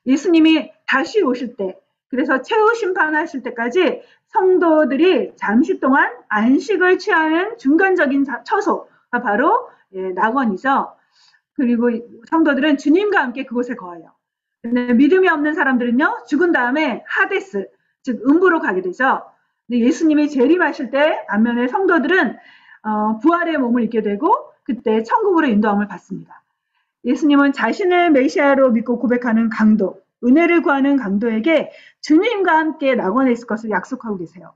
예수님이 다시 오실 때, 그래서 최후 심판하실 때까지 성도들이 잠시 동안 안식을 취하는 중간적인 처소가 바로 낙원이죠. 그리고 성도들은 주님과 함께 그곳에 거해요. 근데 믿음이 없는 사람들은요, 죽은 다음에 하데스, 즉 음부로 가게 되죠. 근데 예수님이 재림하실 때 반면에 성도들은 부활의 몸을 입게 되고 그때 천국으로 인도함을 받습니다. 예수님은 자신을 메시아로 믿고 고백하는 강도, 은혜를 구하는 강도에게 주님과 함께 낙원에 있을 것을 약속하고 계세요.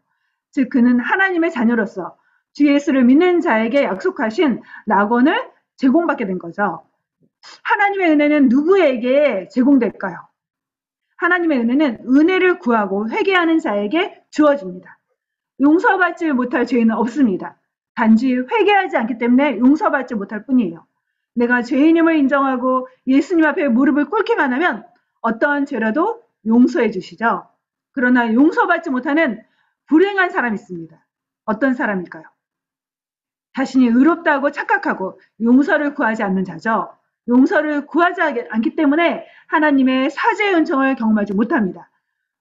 즉 그는 하나님의 자녀로서 주 예수를 믿는 자에게 약속하신 낙원을 제공받게 된 거죠. 하나님의 은혜는 누구에게 제공될까요? 하나님의 은혜는 은혜를 구하고 회개하는 자에게 주어집니다. 용서받지 못할 죄인은 없습니다. 단지 회개하지 않기 때문에 용서받지 못할 뿐이에요. 내가 죄인임을 인정하고 예수님 앞에 무릎을 꿇기만 하면 어떠한 죄라도 용서해 주시죠. 그러나 용서받지 못하는 불행한 사람이 있습니다. 어떤 사람일까요? 자신이 의롭다고 착각하고 용서를 구하지 않는 자죠. 용서를 구하지 않기 때문에 하나님의 사죄의 은총을 경험하지 못합니다.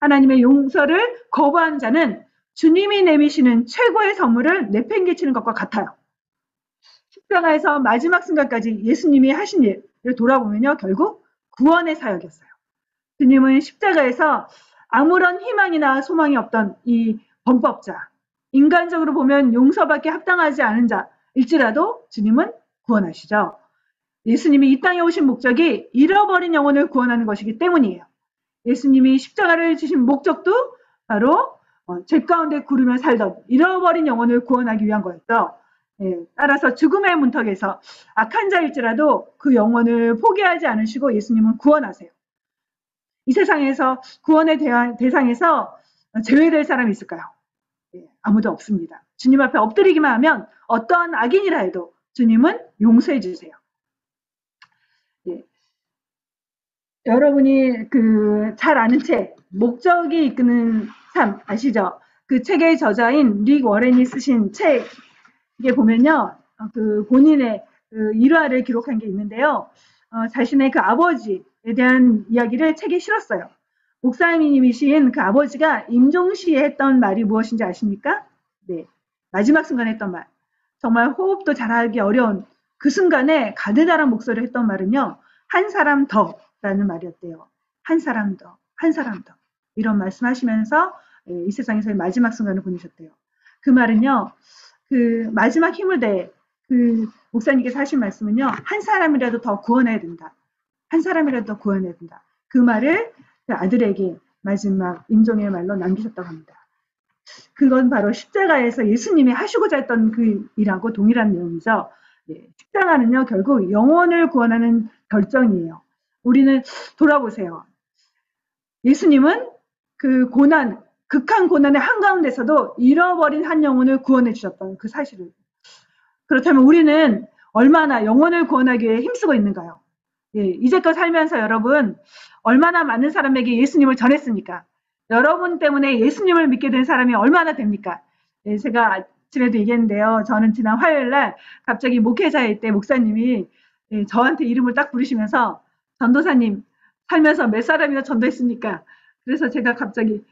하나님의 용서를 거부한 자는 주님이 내미시는 최고의 선물을 내팽개치는 것과 같아요. 십자가에서 마지막 순간까지 예수님이 하신 일을 돌아보면요, 결국 구원의 사역이었어요. 주님은 십자가에서 아무런 희망이나 소망이 없던 이 범법자, 인간적으로 보면 용서받기 합당하지 않은 자일지라도 주님은 구원하시죠. 예수님이 이 땅에 오신 목적이 잃어버린 영혼을 구원하는 것이기 때문이에요. 예수님이 십자가를 지신 목적도 바로 죄 가운데 구르며 살던 잃어버린 영혼을 구원하기 위한 거였죠. 따라서 죽음의 문턱에서 악한 자일지라도 그 영혼을 포기하지 않으시고 예수님은 구원하세요. 이 세상에서 구원의 대상에서 제외될 사람이 있을까요? 아무도 없습니다. 주님 앞에 엎드리기만 하면 어떠한 악인이라 해도 주님은 용서해 주세요. 여러분이 잘 아는 책 목적이 이끄는 삶 아시죠? 그 책의 저자인 릭 워렌이 쓰신 책에 보면요, 본인의 일화를 기록한 게 있는데요. 자신의 그 아버지에 대한 이야기를 책에 실었어요. 목사님이신 그 아버지가 임종시에 했던 말이 무엇인지 아십니까? 네, 마지막 순간에 했던 말. 정말 호흡도 잘하기 어려운 그 순간에 가느다란 목소리를 했던 말은요, 한 사람 더 라는 말이었대요. 한 사람 더, 한 사람 더. 이런 말씀하시면서 이 세상에서의 마지막 순간을 보내셨대요. 그 말은요, 마지막 힘을 다해 목사님께서 하신 말씀은요, 한 사람이라도 더 구원해야 된다. 한 사람이라도 더 구원해야 된다. 그 말을 그 아들에게 마지막 임종의 말로 남기셨다고 합니다. 그건 바로 십자가에서 예수님이 하시고자 했던 그 일하고 동일한 내용이죠. 십자가는요, 결국 영혼을 구원하는 결정이에요. 우리는 돌아보세요. 예수님은 그 고난, 극한 고난의 한가운데서도 잃어버린 한 영혼을 구원해 주셨던 그 사실을. 그렇다면 우리는 얼마나 영혼을 구원하기 위해 힘쓰고 있는가요? 이제껏 살면서 여러분 얼마나 많은 사람에게 예수님을 전했습니까? 여러분 때문에 예수님을 믿게 된 사람이 얼마나 됩니까? 제가 아침에도 얘기했는데요. 저는 지난 화요일 날 갑자기 목회자일 때 목사님이 저한테 이름을 딱 부르시면서 전도사님, 살면서 몇 사람이나 전도했습니까? 그래서 제가 갑자기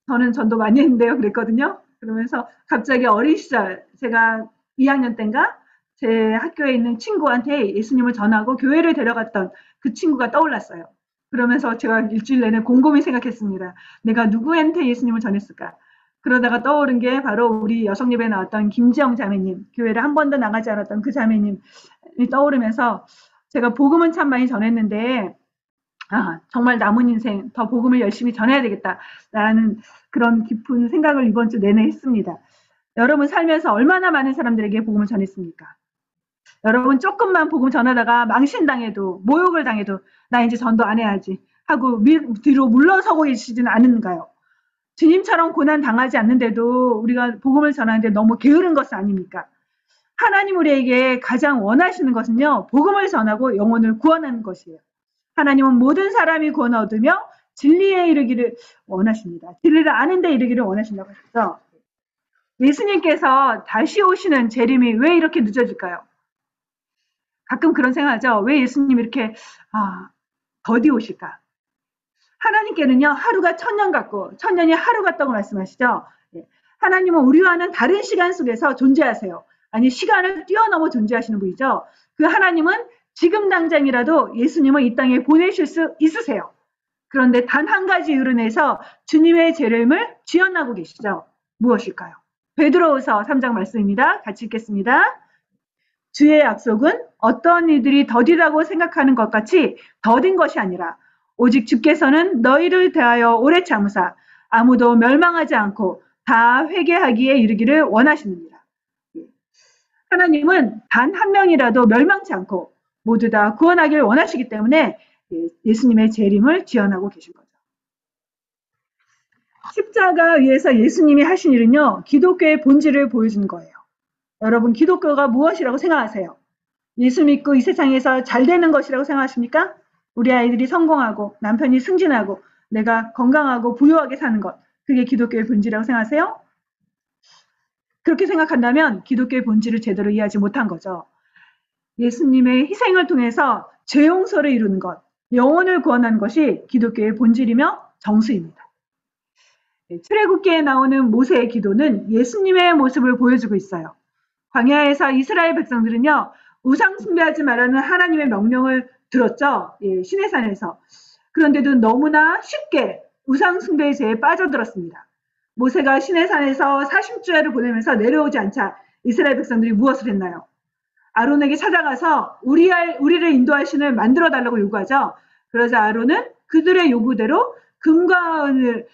저는 전도 많이 했는데요. 그랬거든요. 그러면서 갑자기 어린 시절 제가 2학년 때인가 제 학교에 있는 친구한테 예수님을 전하고 교회를 데려갔던 그 친구가 떠올랐어요. 그러면서 제가 일주일 내내 곰곰이 생각했습니다. 내가 누구한테 예수님을 전했을까? 그러다가 떠오른 게 바로 우리 여성예배에 나왔던 김지영 자매님, 교회를 한 번도 나가지 않았던 그 자매님이 떠오르면서 제가 복음은 참 많이 전했는데 정말 남은 인생 더 복음을 열심히 전해야 되겠다라는 그런 깊은 생각을 이번 주 내내 했습니다. 여러분 살면서 얼마나 많은 사람들에게 복음을 전했습니까? 여러분 조금만 복음 전하다가 망신당해도 모욕을 당해도 나 이제 전도 안 해야지 하고 뒤로 물러서고 계시지는 않은가요? 주님처럼 고난 당하지 않는데도 우리가 복음을 전하는데 너무 게으른 것은 아닙니까? 하나님 우리에게 가장 원하시는 것은요, 복음을 전하고 영혼을 구원하는 것이에요. 하나님은 모든 사람이 구원 얻으며 진리에 이르기를 원하십니다. 진리를 아는 데 이르기를 원하신다고 하셨죠. 예수님께서 다시 오시는 재림이 왜 이렇게 늦어질까요? 가끔 그런 생각하죠. 왜 예수님이 이렇게 더디 오실까? 하나님께는요, 하루가 천년 같고 천년이 하루 같다고 말씀하시죠. 하나님은 우리와는 다른 시간 속에서 존재하세요. 아니, 시간을 뛰어넘어 존재하시는 분이죠. 그 하나님은 지금 당장이라도 예수님을 이 땅에 보내실 수 있으세요. 그런데 단 한 가지 이유로 인해서 주님의 재림을 지연하고 계시죠. 무엇일까요? 베드로후서 3장 말씀입니다. 같이 읽겠습니다. 주의 약속은 어떤 이들이 더디다고 생각하는 것 같이 더딘 것이 아니라 오직 주께서는 너희를 대하여 오래 참으사 아무도 멸망하지 않고 다 회개하기에 이르기를 원하십니다. 하나님은 단 한 명이라도 멸망치 않고 모두 다 구원하기를 원하시기 때문에 예수님의 재림을 지연하고 계신 거죠. 십자가 위에서 예수님이 하신 일은요, 기독교의 본질을 보여주는 거예요. 여러분, 기독교가 무엇이라고 생각하세요? 예수 믿고 이 세상에서 잘 되는 것이라고 생각하십니까? 우리 아이들이 성공하고 남편이 승진하고 내가 건강하고 부유하게 사는 것, 그게 기독교의 본질이라고 생각하세요? 그렇게 생각한다면 기독교의 본질을 제대로 이해하지 못한 거죠. 예수님의 희생을 통해서 죄 용서를 이루는 것, 영혼을 구원하는 것이 기독교의 본질이며 정수입니다. 출애굽기에 나오는 모세의 기도는 예수님의 모습을 보여주고 있어요. 광야에서 이스라엘 백성들은요, 우상 숭배하지 말라는 하나님의 명령을 들었죠. 시내산에서. 그런데도 너무나 쉽게 우상 숭배의 죄에 빠져들었습니다. 모세가 시내산에서 40주야를 보내면서 내려오지 않자 이스라엘 백성들이 무엇을 했나요? 아론에게 찾아가서 우리를 인도할 신을 만들어 달라고 요구하죠. 그러자 아론은 그들의 요구대로 금과 은을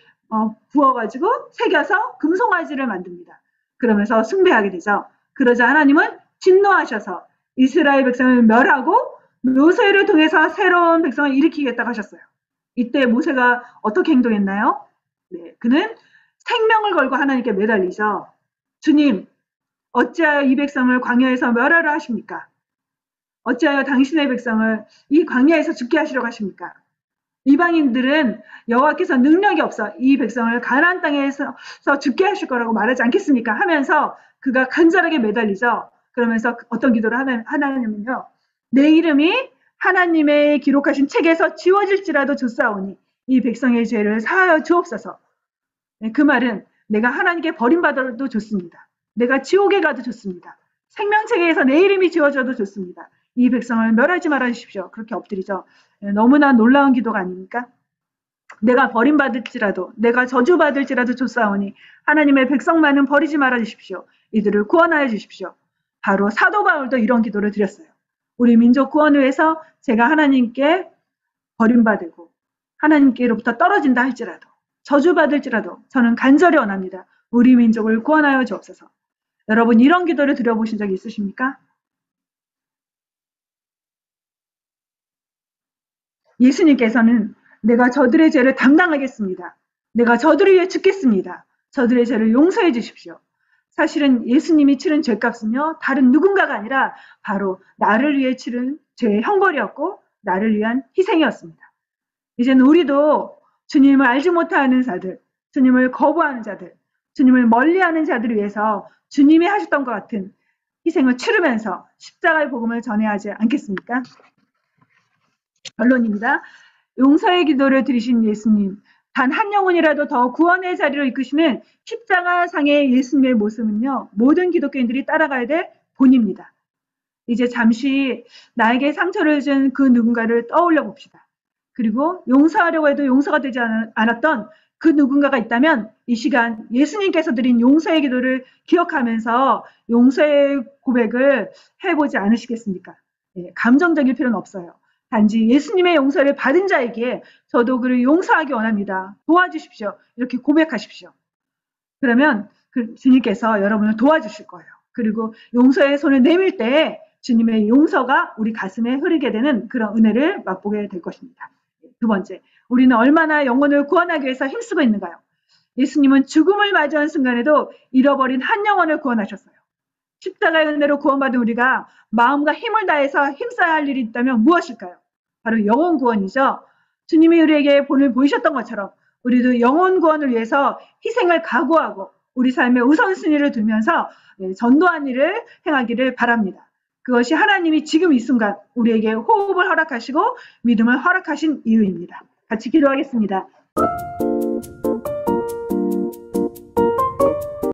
부어가지고 새겨서 금송아지를 만듭니다. 그러면서 숭배하게 되죠. 그러자 하나님은 진노하셔서 이스라엘 백성을 멸하고 모세를 통해서 새로운 백성을 일으키겠다고 하셨어요. 이때 모세가 어떻게 행동했나요? 그는 생명을 걸고 하나님께 매달리죠. 주님, 어찌하여 이 백성을 광야에서 멸하려 하십니까? 어찌하여 당신의 백성을 이 광야에서 죽게 하시려고 하십니까? 이방인들은 여호와께서 능력이 없어 이 백성을 가나안 땅에서 죽게 하실 거라고 말하지 않겠습니까? 하면서 그가 간절하게 매달리죠. 그러면서 어떤 기도를 하나님은요. 내 이름이 하나님의 기록하신 책에서 지워질지라도 좋사오니 이 백성의 죄를 사하여 주옵소서. 그 말은 내가 하나님께 버림받아도 좋습니다. 내가 지옥에 가도 좋습니다. 생명책에서 내 이름이 지워져도 좋습니다. 이 백성을 멸하지 말아 주십시오. 그렇게 엎드리죠. 너무나 놀라운 기도가 아닙니까? 내가 버림받을지라도 내가 저주받을지라도 좋사오니 하나님의 백성만은 버리지 말아 주십시오. 이들을 구원하여 주십시오. 바로 사도 바울도 이런 기도를 드렸어요. 우리 민족 구원을 위해서 제가 하나님께 버림받고 하나님께로부터 떨어진다 할지라도 저주받을지라도 저는 간절히 원합니다. 우리 민족을 구원하여 주옵소서. 여러분 이런 기도를 드려보신 적이 있으십니까? 예수님께서는 내가 저들의 죄를 담당하겠습니다. 내가 저들을 위해 죽겠습니다. 저들의 죄를 용서해 주십시오. 사실은 예수님이 치른 죄값은요. 다른 누군가가 아니라 바로 나를 위해 치른 죄의 형벌이었고 나를 위한 희생이었습니다. 이제는 우리도 주님을 알지 못하는 자들, 주님을 거부하는 자들, 주님을 멀리하는 자들을 위해서 주님이 하셨던 것 같은 희생을 치르면서 십자가의 복음을 전해야 하지 않겠습니까? 결론입니다. 용서의 기도를 드리신 예수님, 단 한 영혼이라도 더 구원의 자리로 이끄시는 십자가상의 예수님의 모습은요. 모든 기독교인들이 따라가야 될 본입니다. 이제 잠시 나에게 상처를 준 그 누군가를 떠올려 봅시다. 그리고 용서하려고 해도 용서가 되지 않았던 그 누군가가 있다면 이 시간 예수님께서 드린 용서의 기도를 기억하면서 용서의 고백을 해보지 않으시겠습니까? 감정적일 필요는 없어요. 단지 예수님의 용서를 받은 자에게 저도 그를 용서하기 원합니다. 도와주십시오. 이렇게 고백하십시오. 그러면 주님께서 여러분을 도와주실 거예요. 그리고 용서의 손을 내밀 때 주님의 용서가 우리 가슴에 흐르게 되는 그런 은혜를 맛보게 될 것입니다. 두 번째, 우리는 얼마나 영혼을 구원하기 위해서 힘쓰고 있는가요? 예수님은 죽음을 마주한 순간에도 잃어버린 한 영혼을 구원하셨어요. 십자가의 은혜로 구원받은 우리가 마음과 힘을 다해서 힘써야 할 일이 있다면 무엇일까요? 바로 영혼 구원이죠. 주님이 우리에게 본을 보이셨던 것처럼 우리도 영혼 구원을 위해서 희생을 각오하고 우리 삶의 우선순위를 두면서 전도한 일을 행하기를 바랍니다. 그것이 하나님이 지금 이 순간 우리에게 호흡을 허락하시고 믿음을 허락하신 이유입니다. 같이 기도하겠습니다.